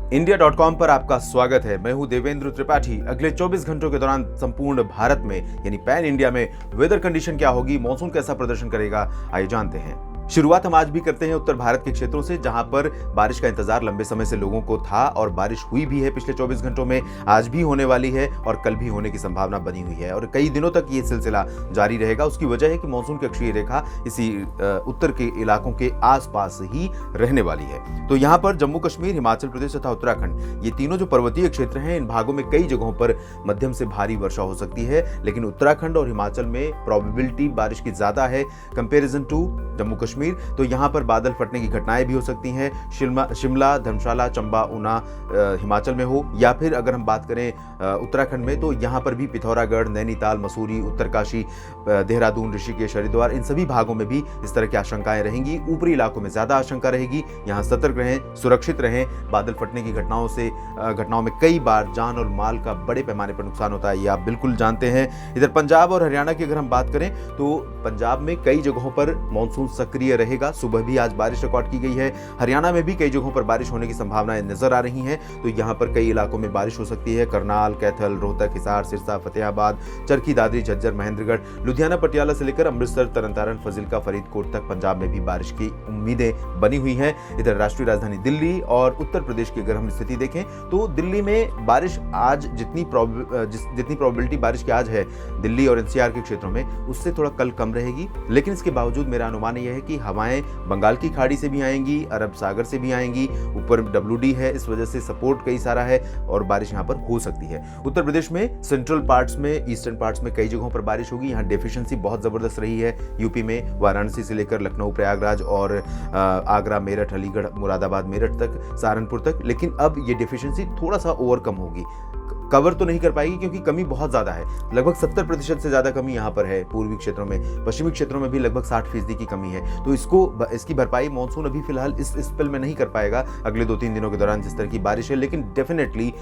इंडिया.com पर आपका स्वागत है। मैं हूं देवेंद्र त्रिपाठी। अगले 24 घंटों के दौरान संपूर्ण भारत में यानी पैन इंडिया में वेदर कंडीशन क्या होगी, मॉनसून कैसा प्रदर्शन करेगा, आइए जानते हैं। शुरुआत हम आज भी करते हैं उत्तर भारत के क्षेत्रों से, जहां पर बारिश का इंतजार लंबे समय से लोगों को था और बारिश हुई भी है पिछले 24 घंटों में, आज भी होने वाली है और कल भी होने की संभावना बनी हुई है और कई दिनों तक ये सिलसिला जारी रहेगा। उसकी वजह है कि मॉनसून की अक्षीय रेखा इसी उत्तर के इलाकों के आसपास ही रहने वाली है। तो यहाँ पर जम्मू कश्मीर, हिमाचल प्रदेश तथा उत्तराखंड, ये तीनों जो पर्वतीय क्षेत्र हैं, इन भागों में कई जगहों पर मध्यम से भारी वर्षा हो सकती है, लेकिन उत्तराखंड और हिमाचल में प्रोबेबिलिटी बारिश की ज्यादा है कंपेरिजन टू जम्मू कश्मीर। तो यहां पर बादल फटने की घटनाएं भी हो सकती हैं। शिमला, धर्मशाला, चंबा, ऊना हिमाचल में हो, या फिर अगर हम बात करें उत्तराखंड में, तो यहां पर भी पिथौरागढ़, नैनीताल, मसूरी, उत्तरकाशी, देहरादून, ऋषिकेश, हरिद्वार, इन सभी भागों में भी इस तरह की आशंकाएं रहेंगी। ऊपरी इलाकों में ज्यादा आशंका रहेगी। यहां सतर्क रहें, सुरक्षित रहें। बादल फटने की घटनाओं में कई बार जान और माल का बड़े पैमाने पर नुकसान होता है, ये आप बिल्कुल जानते हैं। इधर पंजाब और हरियाणा की अगर हम बात करें तो पंजाब में कई जगहों पर मानसून सक्रिय रहेगा। सुबह भी आज बारिश रिकॉर्ड की गई है। हरियाणा में भी कई जगहों पर बारिश होने की संभावनाएं नजर आ रही हैं। तो यहां पर कई इलाकों में बारिश हो सकती है। करनाल, कैथल, रोहतक, हिसार, सिरसा, फतेहाबाद, चरखी दादरी, झज्जर, महेंद्रगढ़, लुधियाना, पटियाला से लेकर अमृतसर, तरनतारन, फाजिल्का, फरीदकोट तक पंजाब में भी बारिश की उम्मीदें बनी हुई हैं। इधर राष्ट्रीय राजधानी दिल्ली और उत्तर प्रदेश की अगर हम स्थिति देखें तो दिल्ली में बारिश आज जितनी प्रोबेबिलिटी बारिश की आज है दिल्ली और एनसीआर के क्षेत्रों में, उससे थोड़ा कल कम रहेगी। लेकिन इसके बावजूद मेरा अनुमान यह है कि हवाएं बंगाल की खाड़ी से भी आएंगी, अरब सागर से भी आएंगी। ऊपर WD है, इस वजह से सपोर्ट कई सारा है और बारिश यहां पर हो सकती है। उत्तर प्रदेश में सेंट्रल पार्ट्स में, ईस्टर्न पार्ट्स में कई जगहों पर बारिश होगी। यहां डेफिशिएंसी बहुत जबरदस्त रही है। यूपी में वाराणसी से लेकर लखनऊ, प्रयागराज और आगरा, मेरठ, अलीगढ़, मुरादाबाद, मेरठ तक, सहारनपुर तक। लेकिन अब ये डेफिशिएंसी थोड़ा सा ओवरकम होगी। कवर तो नहीं कर पाएगी क्योंकि कमी बहुत ज्यादा है। लगभग 70% से ज्यादा कमी यहाँ पर है पूर्वी क्षेत्रों में। पश्चिमी क्षेत्रों में भी लगभग 60% की कमी है। तो इसकी भरपाई मानसून अभी फिलहाल इस स्पेल में नहीं कर पाएगा अगले 2-3 दिनों के दौरान जिस तरह की बारिश है। लेकिन डेफिनेटली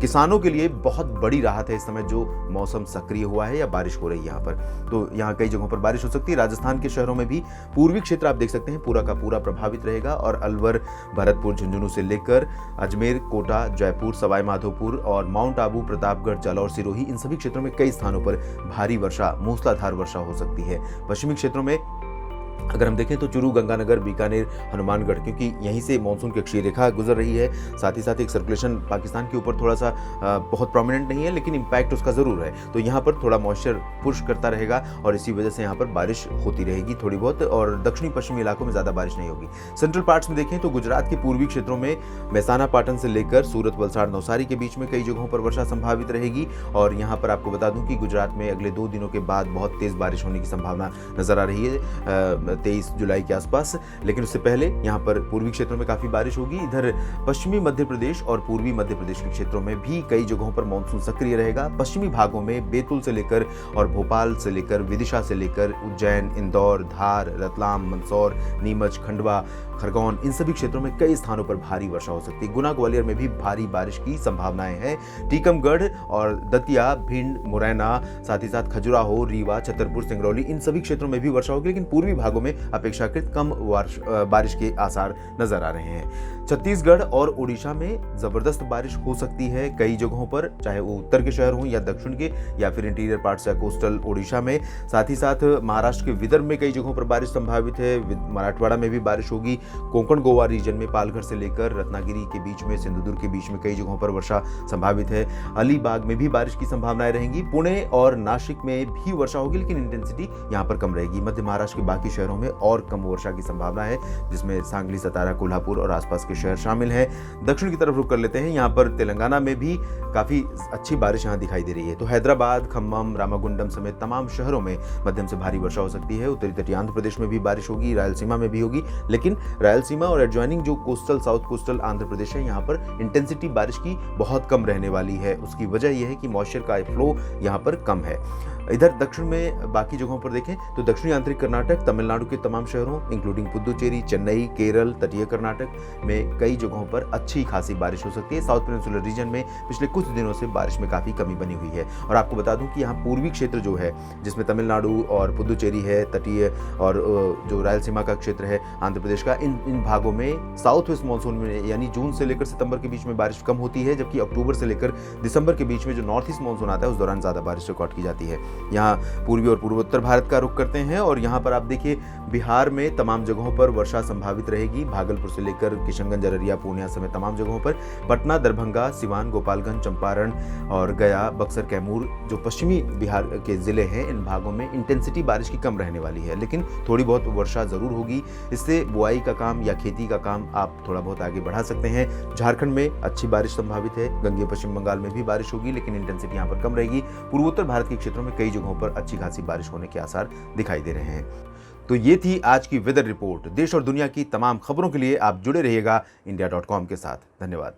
किसानों के लिए बहुत बड़ी राहत है इस समय जो मौसम सक्रिय हुआ है या बारिश हो रही है यहाँ पर। तो यहाँ कई जगहों पर बारिश हो सकती है। राजस्थान के शहरों में भी पूर्वी क्षेत्र आप देख सकते हैं पूरा का पूरा प्रभावित रहेगा और अलवर, भरतपुर, झुंझुनू से लेकर अजमेर, कोटा, जयपुर, सवाई माधोपुर और माउंट आबू, प्रतापगढ़, जालौर, सिरोही, इन सभी क्षेत्रों में कई स्थानों पर भारी वर्षा, मूसलाधार वर्षा हो सकती है। पश्चिमी क्षेत्रों में अगर हम देखें तो चूरू, गंगानगर, बीकानेर, हनुमानगढ़, क्योंकि यहीं से मानसून की अक्षीय रेखा गुजर रही है। साथ ही साथ एक सर्कुलेशन पाकिस्तान के ऊपर थोड़ा सा बहुत प्रोमिनेंट नहीं है, लेकिन इंपैक्ट उसका जरूर है। तो यहाँ पर थोड़ा मॉइस्चर पुश करता रहेगा और इसी वजह से यहाँ पर बारिश होती रहेगी थोड़ी बहुत, और दक्षिणी पश्चिमी इलाकों में ज्यादा बारिश नहीं होगी। सेंट्रल पार्ट्स में देखें तो गुजरात के पूर्वी क्षेत्रों में मेहसाना, पाटन से लेकर सूरत, वलसाड़, नवसारी के बीच में कई जगहों पर वर्षा संभावित रहेगी। और यहाँ पर आपको बता दूं कि गुजरात में अगले 2 दिनों के बाद बहुत तेज बारिश होने की संभावना नजर आ रही है 23 जुलाई के आसपास। लेकिन उससे पहले यहाँ पर पूर्वी क्षेत्रों में काफी बारिश होगी। इधर पश्चिमी मध्य प्रदेश और पूर्वी मध्य प्रदेश के क्षेत्रों में भी कई जगहों पर मानसून सक्रिय रहेगा। पश्चिमी भागों में बैतूल से लेकर और भोपाल से लेकर, विदिशा से लेकर उज्जैन, इंदौर, धार, रतलाम, मंदसौर, नीमच, खंडवा, खरगोन, इन सभी क्षेत्रों में कई स्थानों पर भारी वर्षा हो सकती है। गुना, ग्वालियर में भी भारी बारिश की संभावनाएं हैं। टीकमगढ़ और दतिया, भिंड, मुरैना, साथ ही साथ खजुराहो, रीवा, छतरपुर, सिंगरौली, इन सभी क्षेत्रों में भी वर्षा होगी। लेकिन पूर्वी भागों में अपेक्षाकृत कम बारिश के आसार नजर आ रहे हैं। छत्तीसगढ़ और ओडिशा में जबरदस्त बारिश हो सकती है कई जगहों पर, चाहे वो उत्तर के शहर हों या दक्षिण के या फिर इंटीरियर पार्ट्स या कोस्टल ओडिशा में। साथ ही साथ महाराष्ट्र के विदर्भ में कई जगहों पर बारिश संभावित है। मराठवाड़ा में भी बारिश होगी। कोंकण गोवा रीजन में पालघर से लेकर रत्नागिरी के बीच में, सिंधुदुर्ग के बीच में कई जगहों पर वर्षा संभावित है। अलीबाग में भी बारिश की संभावनाएं रहेंगी। पुणे और नासिक में भी वर्षा होगी, लेकिन इंटेंसिटी यहां पर कम रहेगी। मध्य महाराष्ट्र के बाकी शहरों में और कम वर्षा की संभावना है, जिसमें सांगली, सतारा, कोल्हापुर और आसपास के शहर शामिल हैं। दक्षिण की तरफ रुख कर लेते हैं। यहाँ पर तेलंगाना में भी काफी अच्छी बारिश यहाँ दिखाई दे रही है। तो हैदराबाद, खम्मम, रामागुंडम समेत तमाम शहरों में मध्यम से भारी वर्षा हो सकती है। उत्तरी तटीय आंध्र प्रदेश में भी बारिश होगी, रायलसीमा में भी होगी। लेकिन रायलसीमा और एडजॉइनिंग जो coastal, south coastal Andhra Pradesh है, यहाँ पर इंटेंसिटी बारिश की बहुत कम रहने वाली है। उसकी वजह यह है कि मॉइस्चर का फ्लो यहाँ पर कम है। इधर दक्षिण में बाकी जगहों पर देखें तो दक्षिणी आंतरिक कर्नाटक, तमिलनाडु के तमाम शहरों इंक्लूडिंग पुदुचेरी, चेन्नई, केरल, तटीय कर्नाटक में में कई जगहों पर अच्छी खासी बारिश हो सकती है। साउथ पेनिनसुलर रीजन में पिछले कुछ दिनों से बारिश में काफ़ी कमी बनी हुई है। और आपको बता दूं कि यहाँ पूर्वी क्षेत्र जो है, जिसमें तमिलनाडु और पुदुचेरी है, तटीय और जो रायलसीमा का क्षेत्र है आंध्र प्रदेश का, इन भागों में साउथ वेस्ट मानसून में यानी जून से लेकर सितंबर के बीच में बारिश कम होती है, जबकि अक्टूबर से लेकर दिसंबर के बीच में जो नॉर्थ ईस्ट मानसून आता है उस दौरान ज़्यादा बारिश रिकॉर्ड की जाती है। यहाँ पूर्वी और पूर्वोत्तर भारत का रुख करते हैं और यहाँ पर आप देखिए बिहार में तमाम जगहों पर वर्षा संभावित रहेगी। भागलपुर से लेकर किशनगंज, अररिया, पूर्णिया समेत तमाम जगहों पर, पटना, दरभंगा, सिवान, गोपालगंज, चंपारण और गया, बक्सर, कैमूर जो पश्चिमी बिहार के जिले हैं, इन भागों में इंटेंसिटी बारिश की कम रहने वाली है, लेकिन थोड़ी बहुत वर्षा जरूर होगी। इससे बुआई का काम या खेती का काम आप थोड़ा बहुत आगे बढ़ा सकते हैं। झारखंड में अच्छी बारिश संभावित है, गंगे पश्चिम बंगाल में भी बारिश होगी, लेकिन इंटेंसिटी यहाँ पर कम रहेगी। पूर्वोत्तर भारत के क्षेत्रों में कई जगहों पर अच्छी खासी बारिश होने के आसार दिखाई दे रहे हैं। तो ये थी आज की वेदर रिपोर्ट। देश और दुनिया की तमाम खबरों के लिए आप जुड़े रहिएगा India.com के साथ। धन्यवाद।